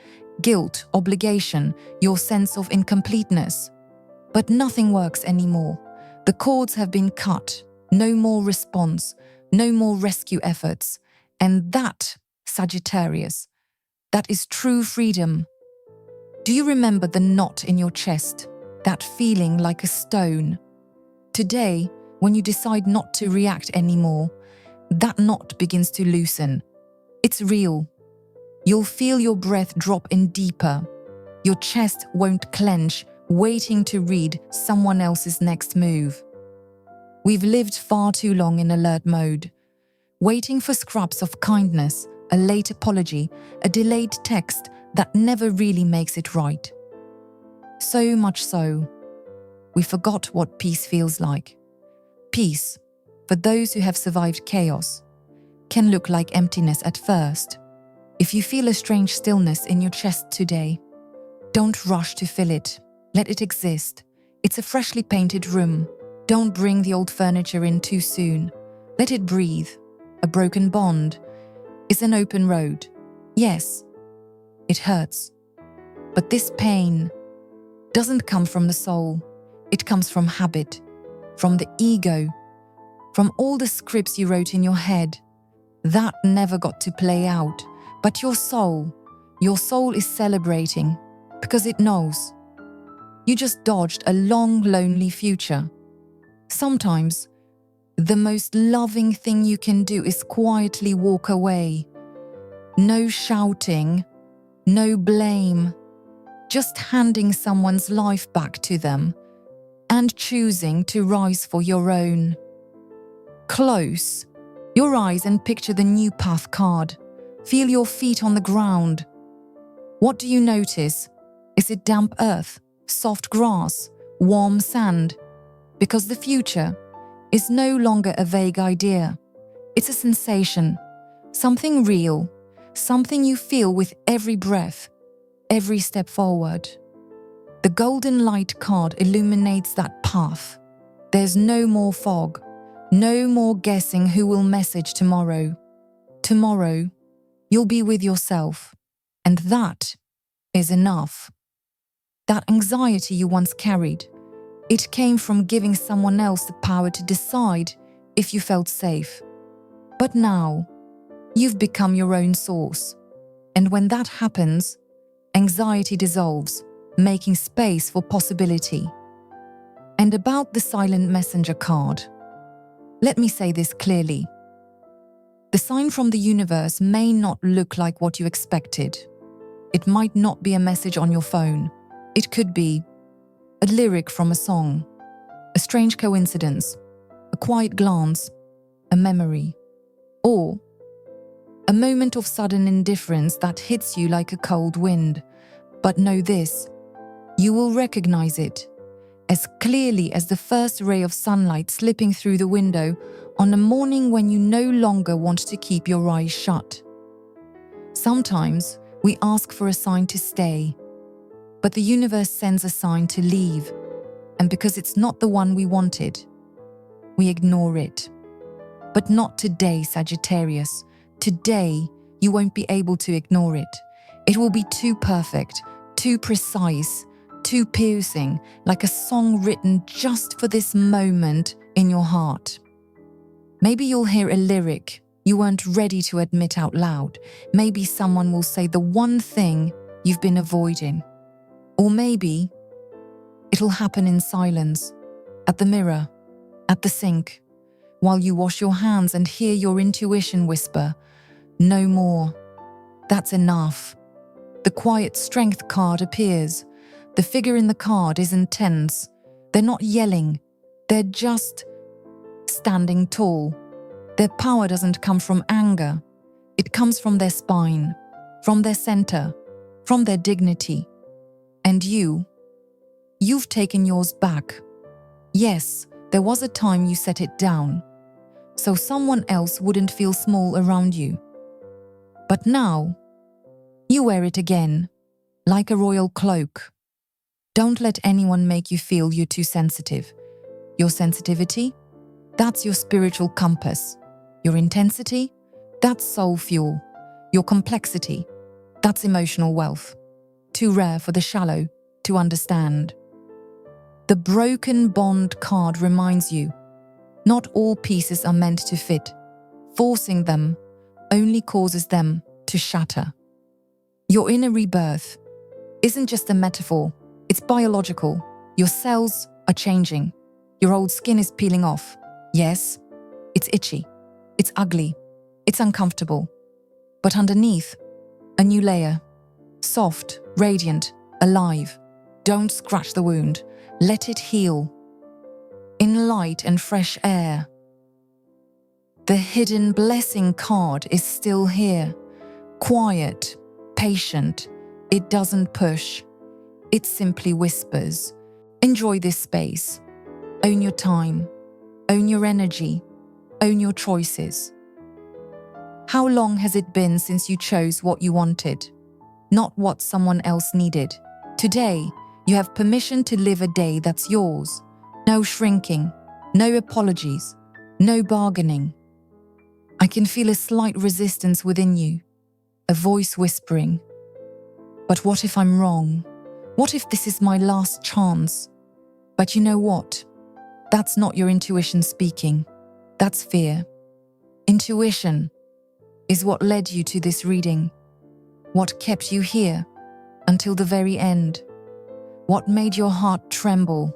guilt, obligation, your sense of incompleteness. But nothing works anymore. The cords have been cut. No more response, no more rescue efforts. And that, Sagittarius, that is true freedom. Do you remember the knot in your chest? That feeling like a stone? Today, when you decide not to react anymore, that knot begins to loosen. It's real. You'll feel your breath drop in deeper. Your chest won't clench, waiting to read someone else's next move. We've lived far too long in alert mode, waiting for scraps of kindness, a late apology, a delayed text that never really makes it right. So much so, we forgot what peace feels like. Peace, for those who have survived chaos, can look like emptiness at first. If you feel a strange stillness in your chest today, don't rush to fill it. Let it exist. It's a freshly painted room. Don't bring the old furniture in too soon. Let it breathe. A broken bond is an open road. Yes, it hurts. But this pain doesn't come from the soul. It comes from habit, from the ego, from all the scripts you wrote in your head. That never got to play out. But your soul is celebrating because it knows. You just dodged a long, lonely future. Sometimes, the most loving thing you can do is quietly walk away. No shouting, no blame, just handing someone's life back to them and choosing to rise for your own. Close your eyes and picture the new path card. Feel your feet on the ground. What do you notice? Is it damp earth, soft grass, warm sand? Because the future is no longer a vague idea. It's a sensation, something real, something you feel with every breath, every step forward. The golden light card illuminates that path. There's no more fog, no more guessing who will message tomorrow. Tomorrow, you'll be with yourself, and that is enough. That anxiety you once carried, it came from giving someone else the power to decide if you felt safe. But now, you've become your own source. And when that happens, anxiety dissolves, making space for possibility. And about the silent messenger card, let me say this clearly. The sign from the universe may not look like what you expected. It might not be a message on your phone. It could be a lyric from a song, a strange coincidence, a quiet glance, a memory, or a moment of sudden indifference that hits you like a cold wind. But know this, you will recognize it as clearly as the first ray of sunlight slipping through the window on a morning when you no longer want to keep your eyes shut. Sometimes we ask for a sign to stay, but the universe sends a sign to leave, and because it's not the one we wanted, we ignore it. But not today, Sagittarius. Today, you won't be able to ignore it. It will be too perfect, too precise, too piercing, like a song written just for this moment in your heart. Maybe you'll hear a lyric you weren't ready to admit out loud. Maybe someone will say the one thing you've been avoiding. Or maybe it'll happen in silence, at the mirror, at the sink, while you wash your hands and hear your intuition whisper, "No more. That's enough." The quiet strength card appears. The figure in the card isn't tense, They're not yelling. They're just standing tall. Their power doesn't come from anger. It comes from their spine, from their center, from their dignity. And you've taken yours back. Yes, there was a time you set it down, so someone else wouldn't feel small around you. But now, you wear it again, like a royal cloak. Don't let anyone make you feel you're too sensitive. Your sensitivity? That's your spiritual compass. Your intensity? That's soul fuel. Your complexity? That's emotional wealth. Too rare for the shallow to understand. The broken bond card reminds you, not all pieces are meant to fit. Forcing them only causes them to shatter. Your inner rebirth isn't just a metaphor, it's biological. Your cells are changing. Your old skin is peeling off. Yes, it's itchy, it's ugly, it's uncomfortable. But underneath, a new layer. Soft, radiant, alive. Don't scratch the wound. Let it heal. In light and fresh air. The hidden blessing card is still here. Quiet, patient. It doesn't push. It simply whispers. Enjoy this space. Own your time. Own your energy. Own your choices. How long has it been since you chose what you wanted, not what someone else needed? Today, you have permission to live a day that's yours. No shrinking, no apologies, no bargaining. I can feel a slight resistance within you, a voice whispering, "But what if I'm wrong? What if this is my last chance?" But you know what? That's not your intuition speaking. That's fear. Intuition is what led you to this reading, what kept you here until the very end, what made your heart tremble.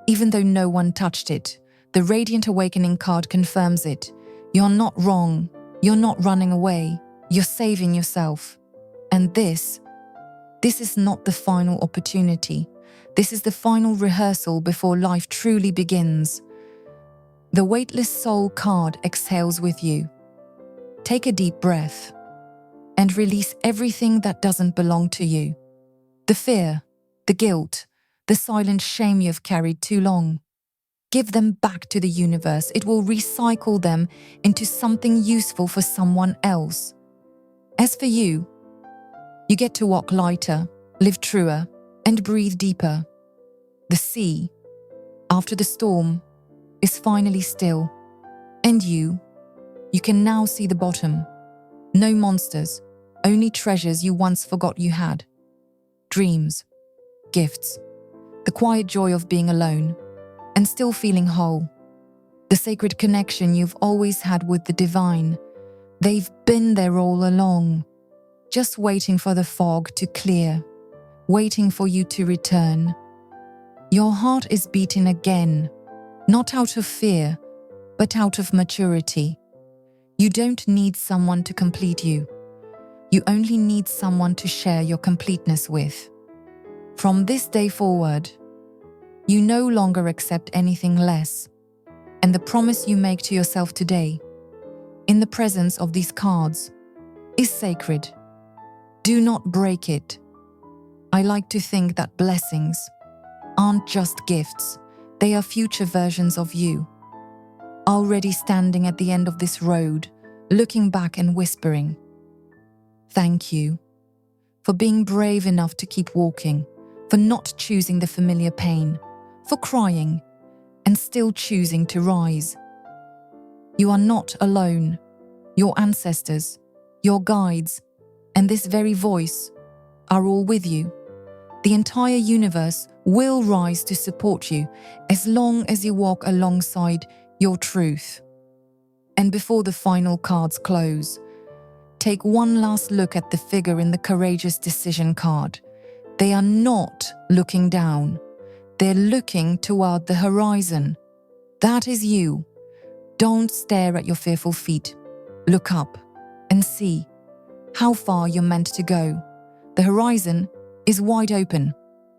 Even though no one touched it, the Radiant Awakening card confirms it. You're not wrong. You're not running away. You're saving yourself. And this is not the final opportunity. This is the final rehearsal before life truly begins. The Weightless Soul card exhales with you. Take a deep breath and release everything that doesn't belong to you. The fear, the guilt, the silent shame you've carried too long. Give them back to the universe. It will recycle them into something useful for someone else. As for you, you get to walk lighter, live truer, and breathe deeper. The sea, after the storm, is finally still. And you can now see the bottom. No monsters, only treasures you once forgot you had. Dreams, gifts, the quiet joy of being alone and still feeling whole. The sacred connection you've always had with the divine. They've been there all along, just waiting for the fog to clear, waiting for you to return. Your heart is beating again, not out of fear, but out of maturity. You don't need someone to complete you. You only need someone to share your completeness with. From this day forward, you no longer accept anything less. And the promise you make to yourself today, in the presence of these cards, is sacred. Do not break it. I like to think that blessings aren't just gifts, they are future versions of you. Already standing at the end of this road, looking back and whispering, "Thank you," for being brave enough to keep walking, for not choosing the familiar pain, for crying and still choosing to rise. You are not alone. Your ancestors, your guides, and this very voice are all with you. The entire universe will rise to support you as long as you walk alongside your truth. And before the final cards close, take one last look at the figure in the Courageous Decision card. They are not looking down. They're looking toward the horizon. That is you. Don't stare at your fearful feet. Look up and see how far you're meant to go. The horizon is wide open.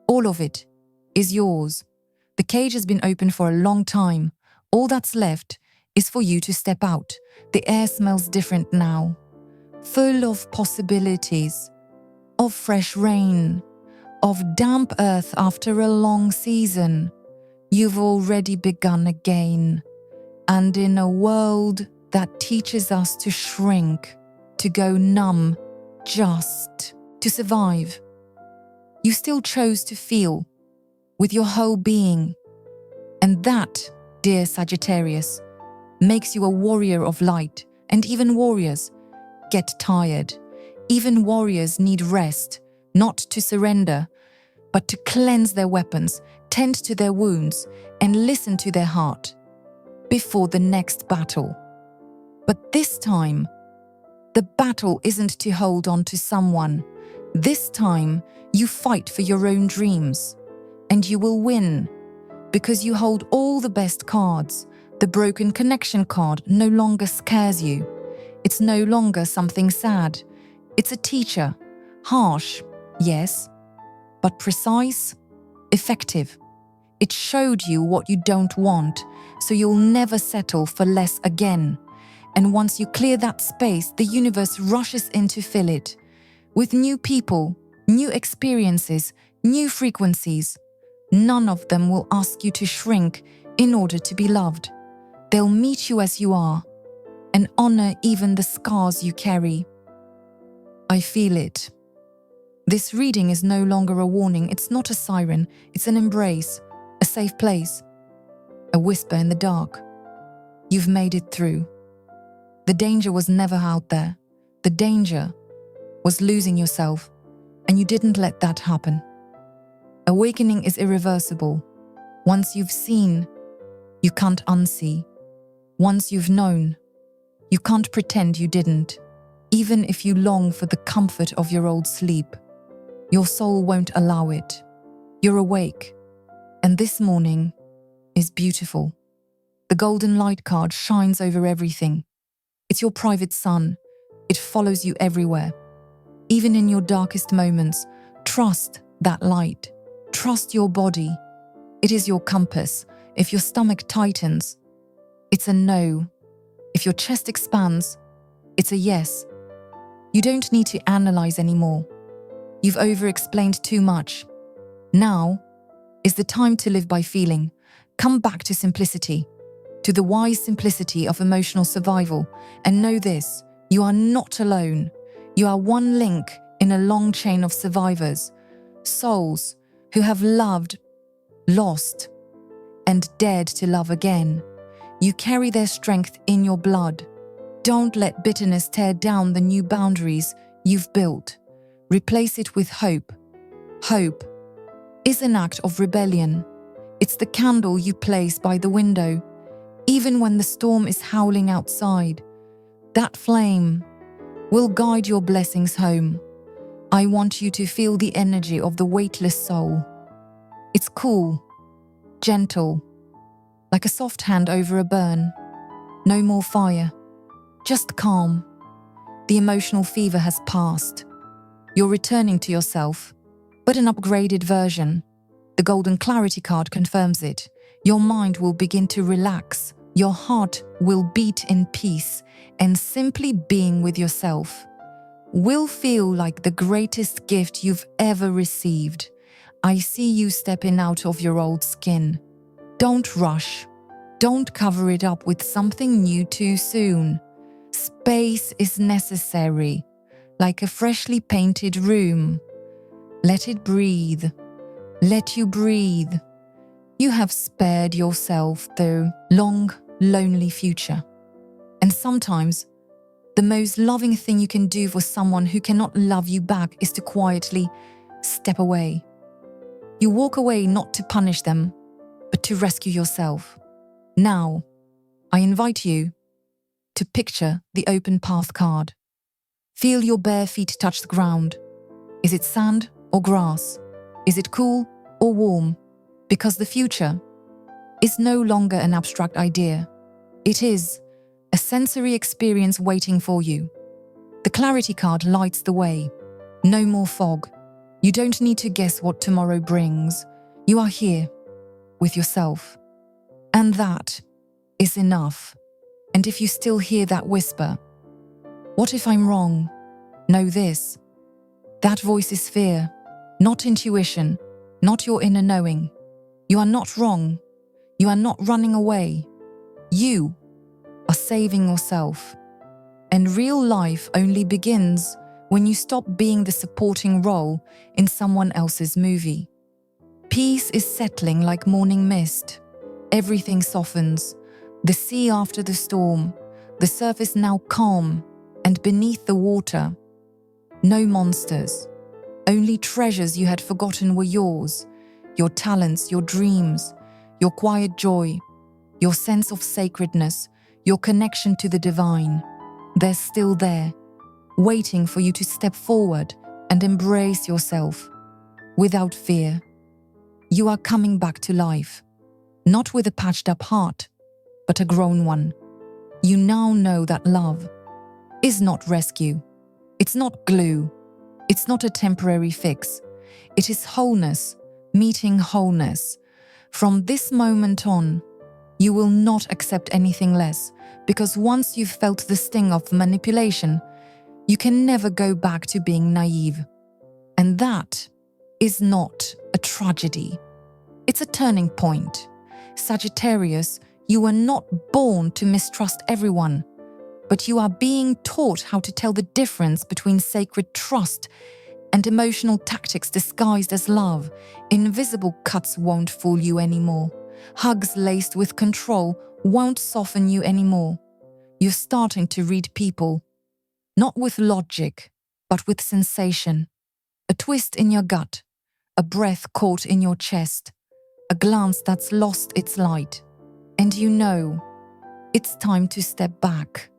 All of it is yours. The cage has been open for a long time. All that's left is for you to step out. The air smells different now, full of possibilities, of fresh rain, of damp earth after a long season. You've already begun again. And in a world that teaches us to shrink, to go numb, just to survive, you still chose to feel with your whole being. And that, dear Sagittarius, makes you a warrior of light. And even warriors get tired. Even warriors need rest, not to surrender, but to cleanse their weapons, tend to their wounds, and listen to their heart before the next battle. But this time, the battle isn't to hold on to someone. This time, you fight for your own dreams. And you will win, because you hold all the best cards. The broken connection card no longer scares you. It's no longer something sad. It's a teacher. Harsh, yes, but precise, effective. It showed you what you don't want, so you'll never settle for less again. And once you clear that space, the universe rushes in to fill it with new people, new experiences, new frequencies. None of them will ask you to shrink in order to be loved. They'll meet you as you are and honor even the scars you carry. I feel it. This reading is no longer a warning. It's not a siren. It's an embrace, a safe place, a whisper in the dark. You've made it through. The danger was never out there. The danger was losing yourself, and you didn't let that happen. Awakening is irreversible. Once you've seen, you can't unsee. Once you've known, you can't pretend you didn't. Even if you long for the comfort of your old sleep, your soul won't allow it. You're awake, and this morning is beautiful. The golden light card shines over everything. It's your private sun. It follows you everywhere. Even in your darkest moments, trust that light. Trust your body. It is your compass. If your stomach tightens, it's a no. If your chest expands, it's a yes. You don't need to analyze anymore. You've over-explained too much. Now is the time to live by feeling. Come back to simplicity, to the wise simplicity of emotional survival, and know this: you are not alone. You are one link in a long chain of survivors, souls who have loved, lost, and dared to love again. You carry their strength in your blood. Don't let bitterness tear down the new boundaries you've built. Replace it with hope. Hope is an act of rebellion. It's the candle you place by the window, even when the storm is howling outside. That flame will guide your blessings home. I want you to feel the energy of the weightless soul. It's cool, gentle, like a soft hand over a burn. No more fire, just calm. The emotional fever has passed. You're returning to yourself, but an upgraded version. The golden clarity card confirms it. Your mind will begin to relax. Your heart will beat in peace, and simply being with yourself will feel like the greatest gift you've ever received. I see you stepping out of your old skin. Don't rush. Don't cover it up with something new too soon. Space is necessary, like a freshly painted room. Let it breathe. Let you breathe. You have spared yourself the long, lonely future. And sometimes, the most loving thing you can do for someone who cannot love you back is to quietly step away. You walk away not to punish them, but to rescue yourself. Now, I invite you to picture the open path card. Feel your bare feet touch the ground. Is it sand or grass? Is it cool or warm? Because the future is no longer an abstract idea. It is a sensory experience waiting for you. The clarity card lights the way. No more fog. You don't need to guess what tomorrow brings. You are here. with yourself. And that is enough. And if you still hear that whisper, "What if I'm wrong?" know this. That voice is fear, not intuition, not your inner knowing. You are not wrong. You are not running away. You are saving yourself. And real life only begins when you stop being the supporting role in someone else's movie. Peace is settling like morning mist. Everything softens. The sea after the storm. The surface now calm, and beneath the water, no monsters. Only treasures you had forgotten were yours. Your talents, your dreams, your quiet joy, your sense of sacredness, your connection to the divine. They're still there, waiting for you to step forward and embrace yourself without fear. You are coming back to life, not with a patched-up heart, but a grown one. You now know that love is not rescue. It's not glue. It's not a temporary fix. It is wholeness, meeting wholeness. From this moment on, you will not accept anything less, because once you've felt the sting of manipulation, you can never go back to being naive. And that is not a tragedy. It's a turning point. Sagittarius, you were not born to mistrust everyone, but you are being taught how to tell the difference between sacred trust and emotional tactics disguised as love. Invisible cuts won't fool you anymore. Hugs laced with control won't soften you anymore. You're starting to read people, not with logic, but with sensation. A twist in your gut, a breath caught in your chest, a glance that's lost its light. And you know, it's time to step back,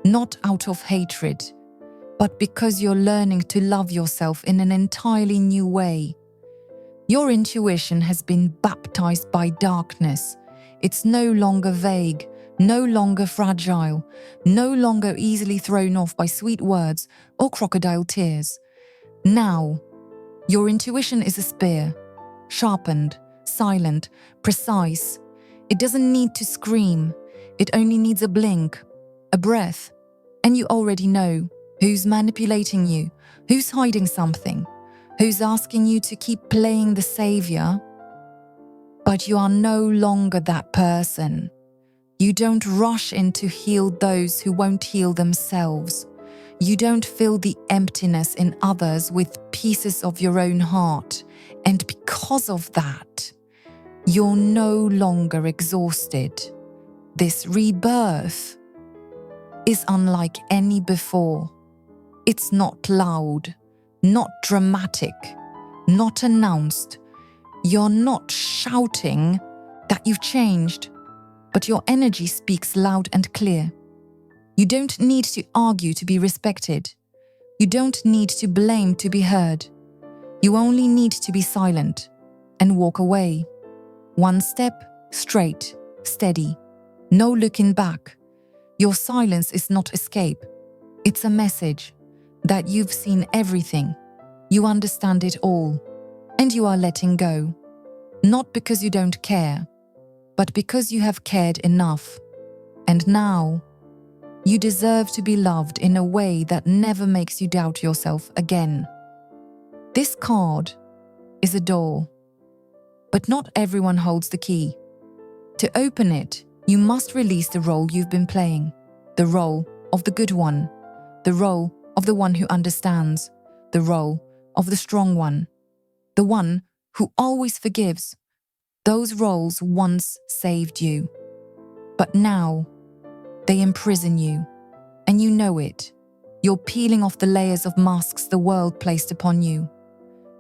not out of hatred, but because you're learning to love yourself in an entirely new way. Your intuition has been baptized by darkness. It's no longer vague, no longer fragile, no longer easily thrown off by sweet words or crocodile tears. Now, your intuition is a spear, sharpened, silent, precise. It doesn't need to scream. It only needs a blink, a breath, and you already know who's manipulating you, who's hiding something, who's asking you to keep playing the savior. But you are no longer that person. You don't rush in to heal those who won't heal themselves. You don't fill the emptiness in others with pieces of your own heart. And because of that, you're no longer exhausted. This rebirth is unlike any before. It's not loud, not dramatic, not announced. You're not shouting that you've changed, but your energy speaks loud and clear. You don't need to argue to be respected. You don't need to blame to be heard. You only need to be silent and walk away. One step, straight, steady, no looking back. Your silence is not escape. It's a message that you've seen everything, you understand it all, and you are letting go. Not because you don't care, but because you have cared enough. And now, you deserve to be loved in a way that never makes you doubt yourself again. This card is a door, but not everyone holds the key. To open it, you must release the role you've been playing, the role of the good one, the role of the one who understands, the role of the strong one, the one who always forgives. Those roles once saved you, but now they imprison you, and you know it. You're peeling off the layers of masks the world placed upon you,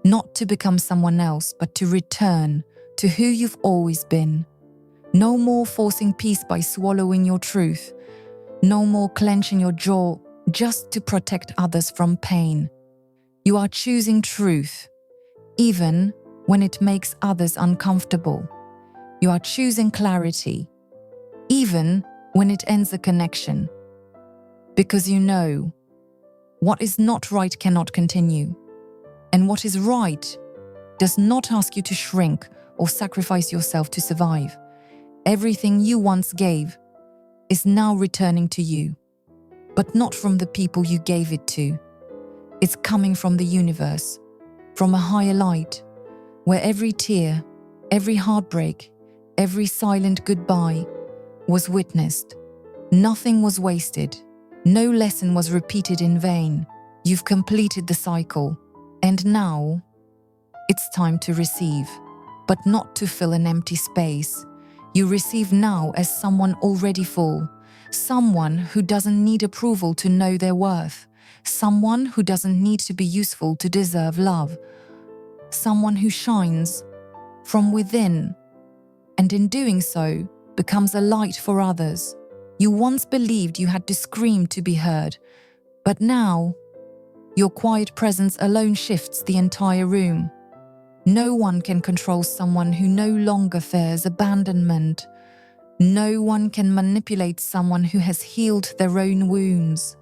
not to become someone else, but to return to who you've always been. No more forcing peace by swallowing your truth. No more clenching your jaw just to protect others from pain. You are choosing truth, even when it makes others uncomfortable. You are choosing clarity, even when it ends a connection. Because you know, what is not right cannot continue, and what is right does not ask you to shrink or sacrifice yourself to survive. Everything you once gave is now returning to you, but not from the people you gave it to. It's coming from the universe, from a higher light, where every tear, every heartbreak, every silent goodbye was witnessed. Nothing was wasted. No lesson was repeated in vain. You've completed the cycle, and now it's time to receive, but not to fill an empty space. You receive now as someone already full, someone who doesn't need approval to know their worth, someone who doesn't need to be useful to deserve love, someone who shines from within, and in doing so, becomes a light for others. You once believed you had to scream to be heard, but now, your quiet presence alone shifts the entire room. No one can control someone who no longer fears abandonment. No one can manipulate someone who has healed their own wounds.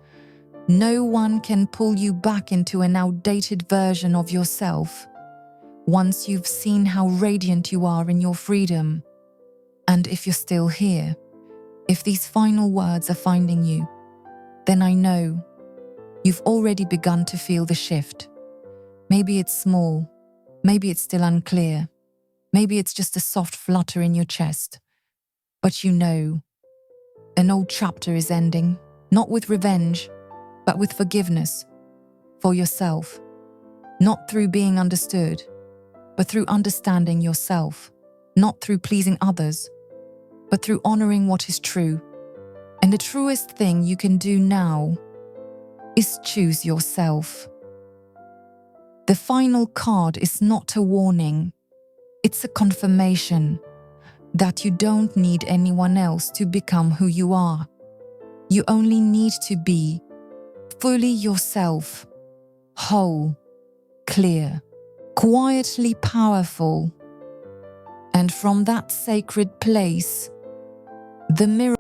No one can pull you back into an outdated version of yourself. Once you've seen how radiant you are in your freedom, and if you're still here, if these final words are finding you, then I know you've already begun to feel the shift. Maybe it's small, maybe it's still unclear, maybe it's just a soft flutter in your chest. But you know, an old chapter is ending, not with revenge, but with forgiveness for yourself. Not through being understood, but through understanding yourself. Not through pleasing others, but through honoring what is true. And the truest thing you can do now is choose yourself. The final card is not a warning. It's a confirmation that you don't need anyone else to become who you are. You only need to be fully yourself, whole, clear, quietly powerful. And from that sacred place, the mirror